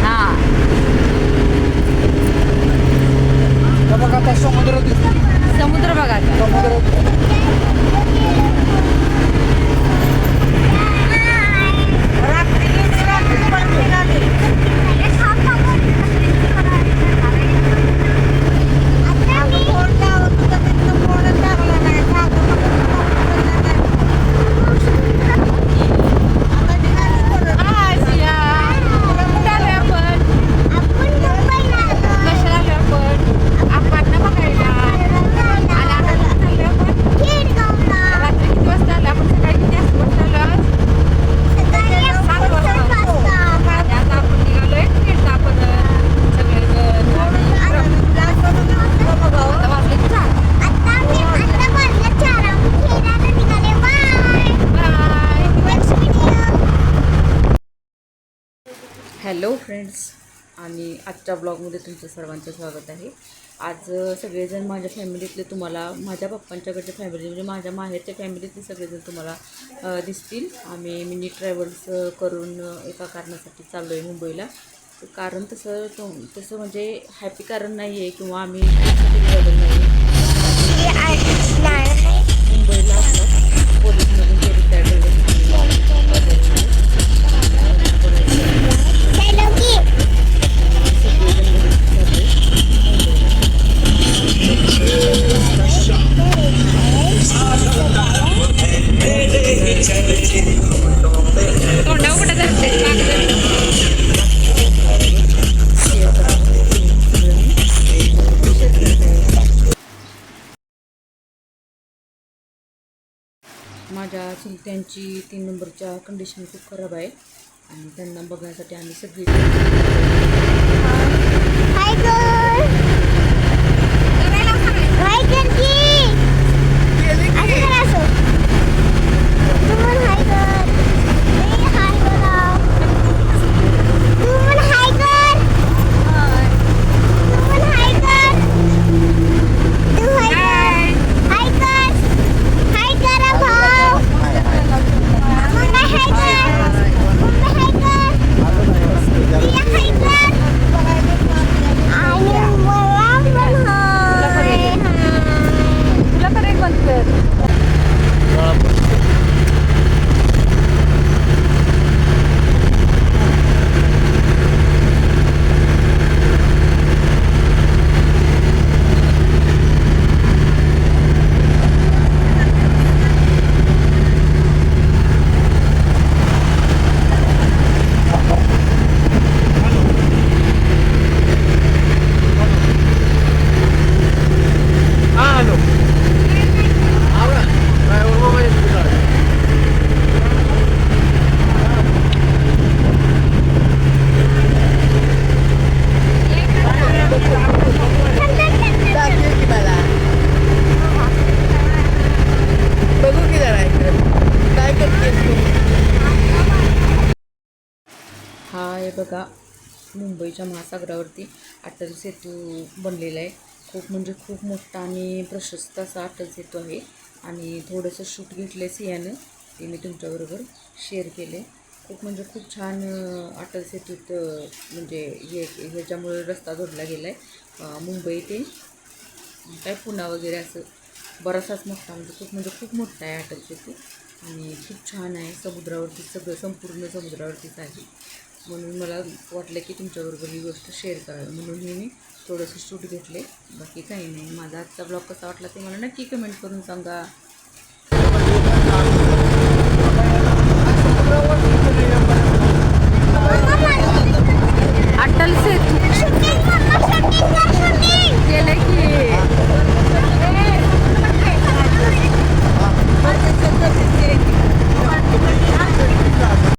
हां बघा आता समुद्र दिसतो. समुद्र बघा आता. समुद्र हॅलो फ्रेंड्स, आणि आजच्या ब्लॉगमध्ये तुमचं सर्वांचं स्वागत आहे. आज सगळेजण माझ्या फॅमिलीतले तुम्हाला, माझ्या पप्पांच्याकडच्या फॅमिली म्हणजे माझ्या माहेरच्या फॅमिलीतले सगळेजण तुम्हाला दिसतील. आम्ही मिनी ट्रॅव्हल्स करून एका कारणासाठी चाललो आहे मुंबईला. कारण तसं म्हणजे हॅपी कारण नाही आहे किंवा आम्ही नाही मुंबईला असतात पोलीसमधून ते रिटायर्ड झाले. माझ्या चुलत्यांची 3 नंबरच्या कंडिशन खूप खराब आहे आणि त्यांना बघण्यासाठी आम्ही सगळी बघा मुंबईच्या महासागरावरती अटल सेतू बनलेला आहे. खूप म्हणजे खूप मोठा आणि प्रशस्त असा अटल सेतू आहे. आणि थोडंसं शूट घेतलं सियानं, ते मी तुमच्याबरोबर शेअर केले. खूप म्हणजे खूप छान अटल सेतूत म्हणजे ह्याच्यामुळे रस्ता जोडला गेला आहे. मुंबई ते काय पुणा वगैरे असं बराचसाच मोठा म्हणजे खूप मोठा आहे अटल सेतू आणि खूप छान आहे. समुद्रावरती सगळं संपूर्ण समुद्रावरतीच आहे. म्हणून मला वाटलं की तुमच्याबरोबर ही गोष्ट शेअर करावी, म्हणून मी थोडंसं शूट घेतले. बाकी काही नाही. माझा आजचा ब्लॉग कसा वाटला ते मला नक्की कमेंट करून सांगा.